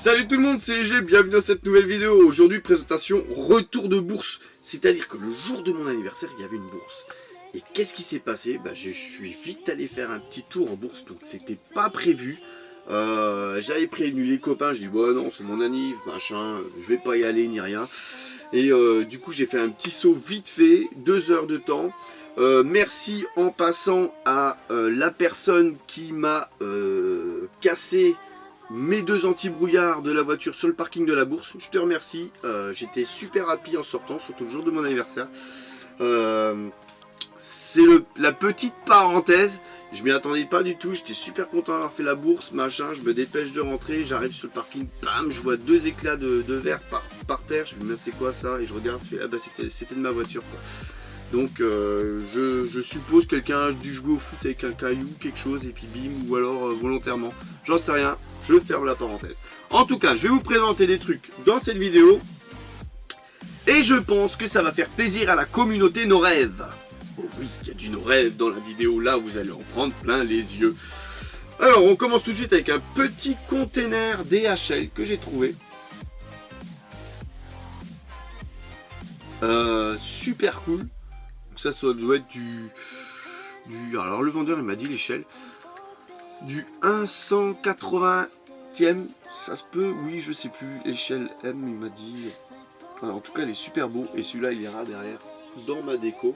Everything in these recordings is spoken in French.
Salut tout le monde, c'est Léger, bienvenue dans cette nouvelle vidéo. Aujourd'hui, présentation retour de bourse. C'est-à-dire que le jour de mon anniversaire, il y avait une bourse. Et qu'est-ce qui s'est passé? Je suis vite allé faire un petit tour en bourse, donc c'était pas prévu. J'avais prévenu les copains, je dis bon non, c'est mon anniv, machin, je vais pas y aller ni rien. Et du coup, j'ai fait un petit saut vite fait, 2 heures de temps. Merci en passant à la personne qui m'a cassé mes 2 anti-brouillards de la voiture sur le parking de la bourse. Je te remercie, j'étais super happy en sortant, surtout le jour de mon anniversaire. C'est la petite parenthèse, je m'y attendais pas du tout, j'étais super content d'avoir fait la bourse, machin, je me dépêche de rentrer, j'arrive sur le parking, bam, je vois 2 éclats de verre par terre, je me dis mais c'est quoi ça? Et je regarde, c'était de ma voiture quoi. Donc je suppose quelqu'un a dû jouer au foot avec un caillou, quelque chose, et puis bim, ou alors volontairement, j'en sais rien, je ferme la parenthèse. En tout cas, je vais vous présenter des trucs dans cette vidéo, et je pense que ça va faire plaisir à la communauté nos rêves. Oh oui, il y a du nos rêves dans la vidéo, là vous allez en prendre plein les yeux. Alors on commence tout de suite avec un petit container DHL que j'ai trouvé. Super cool. Ça doit être du... Alors le vendeur il m'a dit l'échelle. Du 180e, ça se peut, oui je sais plus, échelle M il m'a dit. Enfin, en tout cas il est super beau et celui-là il ira derrière dans ma déco.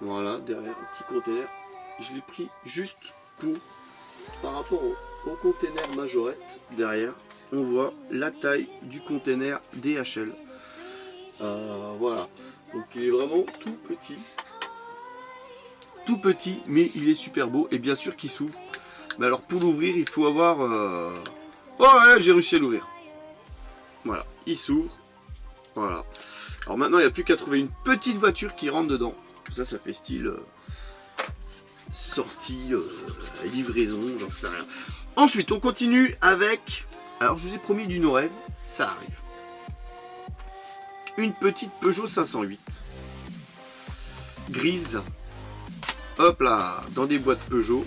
Voilà, derrière un petit container. Je l'ai pris juste par rapport au container majorette. Derrière, on voit la taille du container DHL. Voilà, donc il est vraiment tout petit, mais il est super beau et bien sûr qu'il s'ouvre. Mais alors pour l'ouvrir, il faut avoir... Oh ouais, j'ai réussi à l'ouvrir. Voilà, il s'ouvre. Voilà. Alors maintenant, il n'y a plus qu'à trouver une petite voiture qui rentre dedans. Ça fait style sortie, livraison, j'en sais rien. Ensuite, on continue avec... Alors, je vous ai promis du no-rêve, ça arrive. Une petite Peugeot 508. Grise. Hop là, dans des boîtes Peugeot.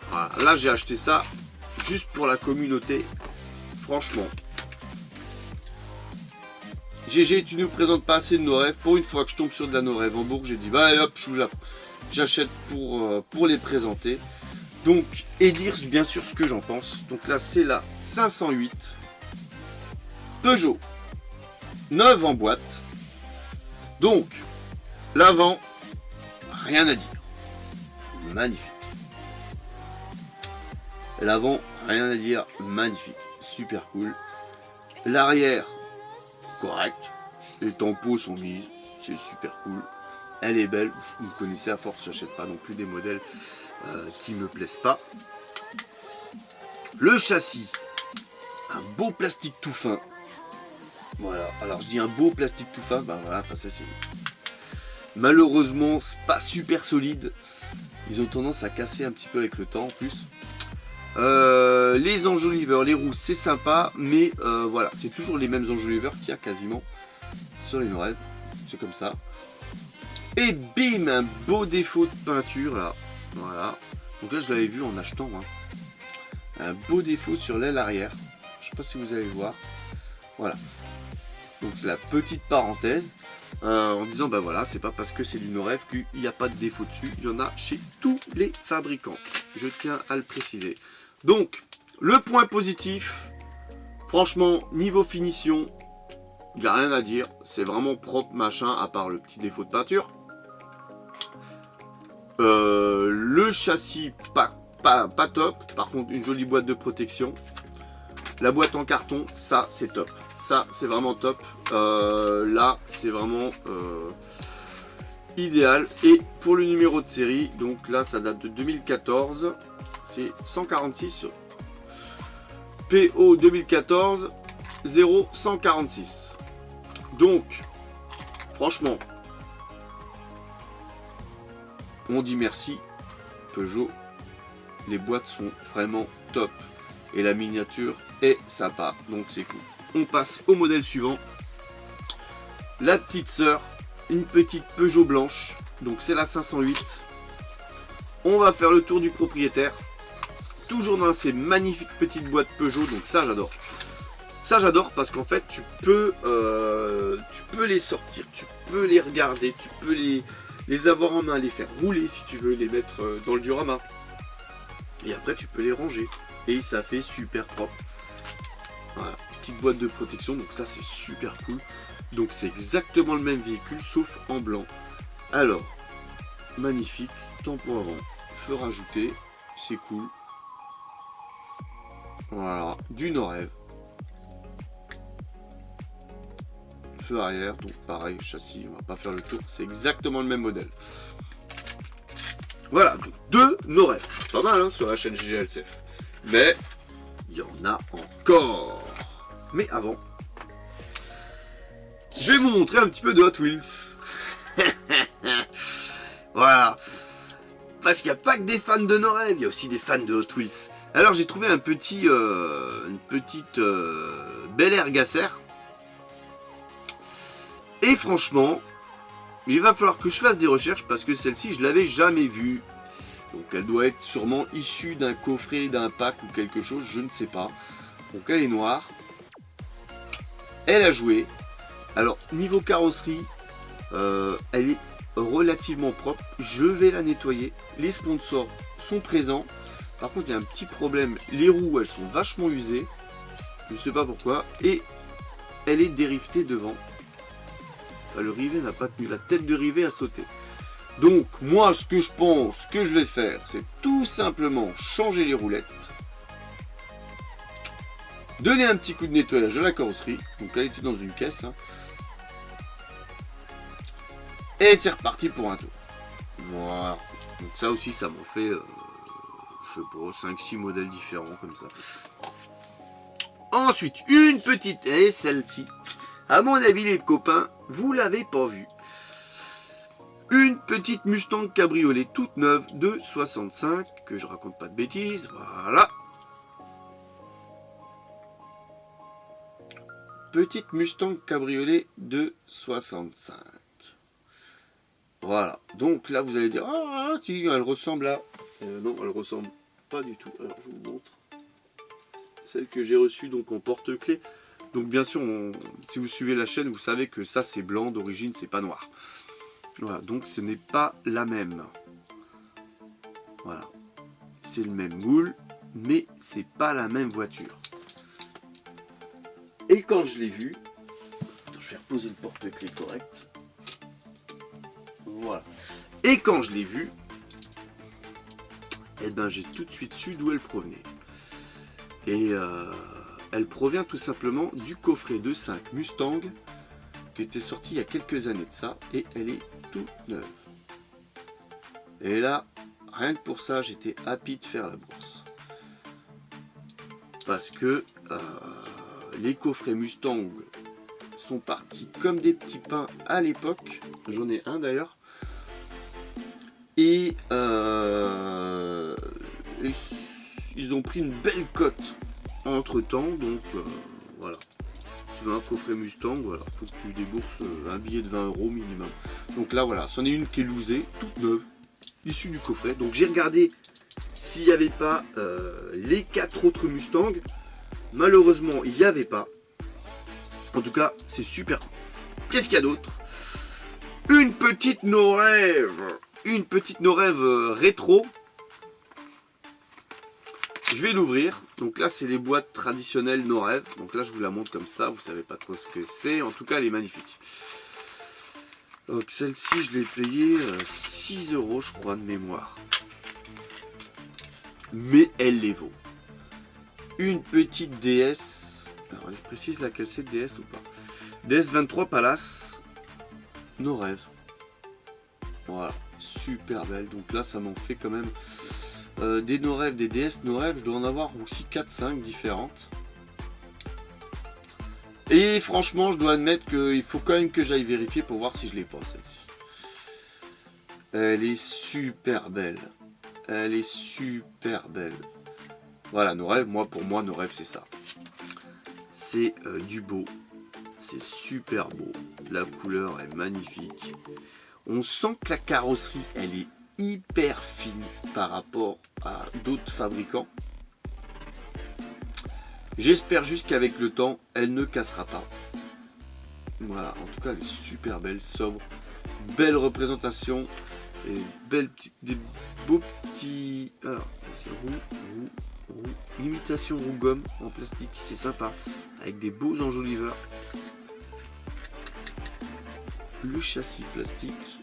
Voilà, là, j'ai acheté ça juste pour la communauté. Franchement. GG, tu ne nous présentes pas assez de nos rêves. Pour une fois que je tombe sur de la nos rêves en Bourg, j'ai dit bah allez hop, j'achète pour les présenter. Donc, et dire bien sûr ce que j'en pense. Donc là, c'est la 508 Peugeot 9 en boîte. Donc, l'avant, rien à dire. Magnifique. L'avant, rien à dire. Magnifique. Super cool. L'arrière, correct. Les tampons sont mises. C'est super cool. Elle est belle. Vous me connaissez à force, j'achète pas non plus des modèles qui me plaisent pas. Le châssis, un beau plastique tout fin. Voilà, alors je dis un beau plastique tout fin, voilà, ça c'est... Malheureusement, c'est pas super solide. Ils ont tendance à casser un petit peu avec le temps en plus. Les enjoliveurs, les roues, c'est sympa, mais voilà, c'est toujours les mêmes enjoliveurs qu'il y a quasiment sur les no-rêves. C'est comme ça. Et bim, un beau défaut de peinture là. Voilà. Donc là, je l'avais vu en achetant. Un beau défaut sur l'aile arrière. Je sais pas si vous allez le voir. Voilà. Donc c'est la petite parenthèse en disant voilà, c'est pas parce que c'est du no-rêve qu'il n'y a pas de défaut dessus, il y en a chez tous les fabricants, je tiens à le préciser. Donc le point positif, franchement niveau finition, il n'y a rien à dire, c'est vraiment propre machin à part le petit défaut de peinture. Le châssis pas top, par contre une jolie boîte de protection. La boîte en carton, ça c'est top. Ça c'est vraiment top. Là c'est vraiment idéal. Et pour le numéro de série, donc là ça date de 2014. C'est 146 PO 2014 0146. Donc franchement, on dit merci Peugeot. Les boîtes sont vraiment top. Et la miniature est sympa, donc c'est cool. On passe au modèle suivant. La petite sœur, une petite Peugeot blanche. Donc c'est la 508. On va faire le tour du propriétaire. toujours dans ces magnifiques petites boîtes Peugeot, donc ça j'adore. Ça j'adore parce qu'en fait tu peux les sortir, tu peux les regarder, tu peux les avoir en main, les faire rouler si tu veux, les mettre dans le diorama. Et après tu peux les ranger. Et ça fait super propre. Voilà, petite boîte de protection, donc ça c'est super cool. Donc c'est exactement le même véhicule sauf en blanc. Alors, magnifique, tampon avant, feu rajouté, c'est cool. Voilà, du Norev. Feu arrière, donc pareil, châssis, on va pas faire le tour, c'est exactement le même modèle. Voilà, donc 2 Norev, pas mal hein, sur la chaîne GGLCF. Mais, il y en a encore. Mais avant, je vais vous montrer un petit peu de Hot Wheels. Voilà. Parce qu'il n'y a pas que des fans de Norev, il y a aussi des fans de Hot Wheels. Alors j'ai trouvé une petite Bel Air Gasser. Et franchement, il va falloir que je fasse des recherches parce que celle-ci, je l'avais jamais vue. Donc elle doit être sûrement issue d'un coffret, d'un pack ou quelque chose, je ne sais pas. Donc elle est noire. Elle a joué. Alors niveau carrosserie, elle est relativement propre. Je vais la nettoyer. Les sponsors sont présents. Par contre il y a un petit problème. Les roues elles sont vachement usées. Je ne sais pas pourquoi. Et elle est dérivetée devant. Le rivet n'a pas tenu. La tête de rivet a sauté. Donc moi ce que je pense que je vais faire, c'est tout simplement changer les roulettes. Donner un petit coup de nettoyage à la carrosserie. Donc elle était dans une caisse. Hein. Et c'est reparti pour un tour. Voilà. Donc ça aussi ça m'en fait, je sais pas, 5-6 modèles différents comme ça. Ensuite, une petite, et celle-ci, à mon avis les copains, vous l'avez pas vue. Une petite Mustang cabriolet toute neuve de 65, que je raconte pas de bêtises, voilà. Petite Mustang cabriolet de 65. Voilà, donc là vous allez dire, ah si, elle ressemble à... non, elle ressemble pas du tout, alors je vous montre. Celle que j'ai reçue donc en porte-clés. Donc bien sûr, si vous suivez la chaîne, vous savez que ça c'est blanc, d'origine c'est pas noir. Voilà, donc ce n'est pas la même. Voilà, c'est le même moule, mais c'est pas la même voiture. Et quand je l'ai vue, attends, je vais reposer le porte-clés correct. Voilà. Et quand je l'ai vue, eh ben j'ai tout de suite su d'où elle provenait. Et elle provient tout simplement du coffret de 5 Mustang qui était sorti il y a quelques années de ça, et elle est toute neuve. Et là, rien que pour ça, j'étais happy de faire la bourse. Parce que les coffrets Mustang sont partis comme des petits pains à l'époque. J'en ai un d'ailleurs. Et ils ont pris une belle cote entre temps, donc voilà. Tu veux un coffret Mustang, voilà, faut que tu débourses un billet de 20 € minimum. Donc là voilà, c'en est une qui est lousée, toute neuve, issue du coffret. Donc j'ai regardé s'il n'y avait pas les 4 autres Mustangs. Malheureusement il n'y avait pas. En tout cas c'est super. Qu'est-ce qu'il y a d'autre? Une petite Norev. Une petite Norev rétro. Je vais l'ouvrir. Donc là, c'est les boîtes traditionnelles Norev. Donc là, je vous la montre comme ça. Vous savez pas trop ce que c'est. En tout cas, elle est magnifique. Donc celle-ci, je l'ai payée 6 € je crois, de mémoire. Mais elle les vaut. Une petite DS. Alors, je précise laquelle c'est, DS ou pas. DS 23 Palace. Norev. Voilà. Super belle. Donc là, ça m'en fait quand même... des Norev, des DS Norev, je dois en avoir aussi 4-5 différentes. Et franchement, je dois admettre qu'il faut quand même que j'aille vérifier pour voir si je l'ai pas, celle-ci. Elle est super belle. Elle est super belle. Voilà, Norev, pour moi, Norev, c'est ça. C'est du beau. C'est super beau. La couleur est magnifique. On sent que la carrosserie, elle est hyper fine par rapport à d'autres fabricants. J'espère juste qu'avec le temps, elle ne cassera pas. Voilà, en tout cas, elle est super belle, sobre, belle représentation, et des beaux petits... Alors, c'est roux, imitation roux gomme en plastique, c'est sympa, avec des beaux enjoliveurs. Le châssis plastique,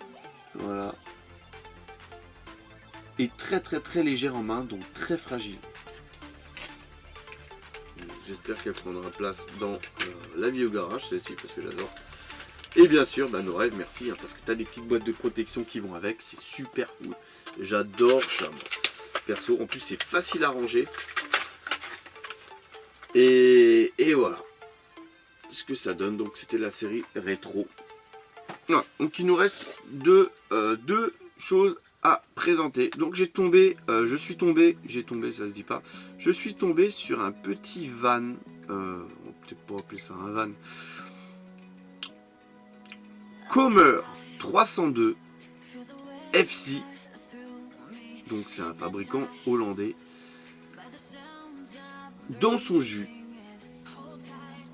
voilà. Et très légère en main, donc très fragile. J'espère qu'elle prendra place dans la vie au garage, celle-ci, parce que j'adore. Et bien sûr, nos rêves, merci, hein, parce que tu as des petites boîtes de protection qui vont avec, c'est super cool. J'adore ça, moi. Perso, en plus c'est facile à ranger. Et voilà ce que ça donne. Donc c'était la série rétro. Voilà, donc il nous reste deux choses à présenter. Donc j'ai tombé, ça se dit pas. Je suis tombé sur un petit van. On peut peut-être pas appeler ça un van. Comer 302 FC. Donc c'est un fabricant hollandais. Dans son jus.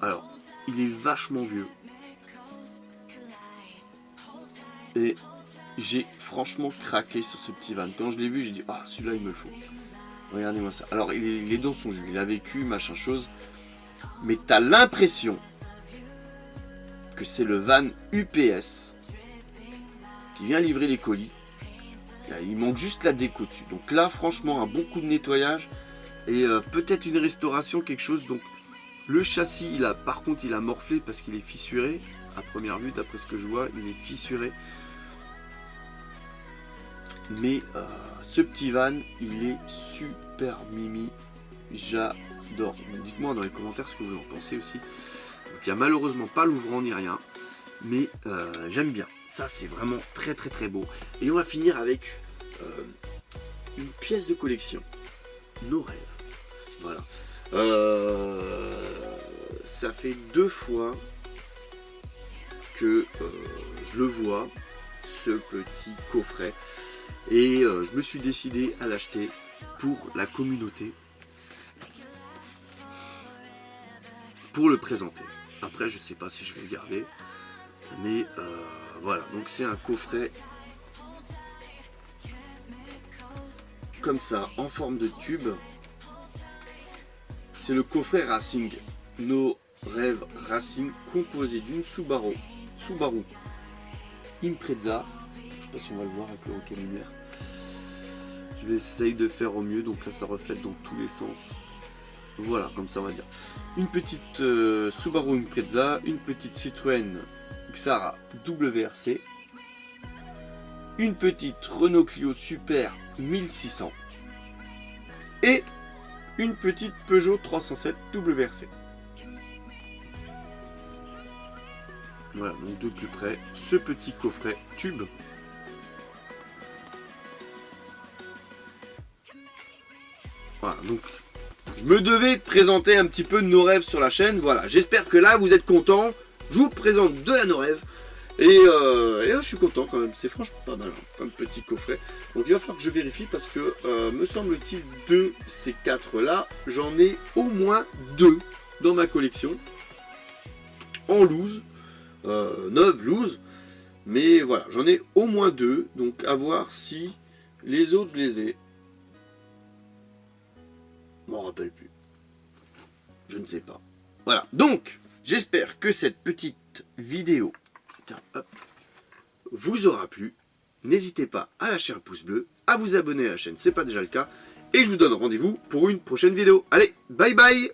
Alors, il est vachement vieux. Et j'ai franchement craqué sur ce petit van. Quand je l'ai vu, j'ai dit, ah, celui-là, il me le faut. Regardez-moi ça. Alors, il est dans son jus. Il a vécu, machin chose. Mais t'as l'impression que c'est le van UPS qui vient livrer les colis. Il manque juste la déco dessus. Donc là, franchement, un bon coup de nettoyage. Et peut-être une restauration, quelque chose. Donc, le châssis, par contre, il a morflé parce qu'il est fissuré. À première vue, d'après ce que je vois, il est fissuré. Mais ce petit van, il est super mimi. J'adore. Dites-moi dans les commentaires ce que vous en pensez aussi. Donc, il n'y a malheureusement pas l'ouvrant ni rien. Mais j'aime bien. Ça, c'est vraiment très beau. Et on va finir avec une pièce de collection. Nos rêves. Voilà. Ça fait 2 fois que je le vois, ce petit coffret. Et je me suis décidé à l'acheter pour la communauté. Pour le présenter. Après, je sais pas si je vais le garder. Mais voilà. Donc c'est un coffret comme ça, en forme de tube. C'est le coffret Racing. Nos rêves Racing, composé d'une Subaru Impreza. Je sais pas si on va le voir avec le retour lumière. Je vais essayer de faire au mieux. Donc là, ça reflète dans tous les sens. Voilà, comme ça on va dire. Une petite Subaru Impreza, une petite Citroën Xara WRC, une petite Renault Clio Super 1600 et une petite Peugeot 307 WRC. Voilà, donc de plus près, ce petit coffret tube. Voilà, donc je me devais présenter un petit peu de nos rêves sur la chaîne. Voilà, j'espère que là vous êtes contents. Je vous présente de la nos rêves. Et je suis content quand même, c'est franchement pas mal, hein, comme petit coffret. Donc il va falloir que je vérifie parce que, me semble-t-il, de ces 4 là, j'en ai au moins 2 dans ma collection. En loose, 9 loose. Mais voilà, j'en ai au moins 2, donc à voir si les autres je les ai. Je m'en rappelle plus. Je ne sais pas. Voilà, donc, j'espère que cette petite vidéo vous aura plu. N'hésitez pas à lâcher un pouce bleu, à vous abonner à la chaîne, c'est pas déjà le cas. Et je vous donne rendez-vous pour une prochaine vidéo. Allez, bye bye!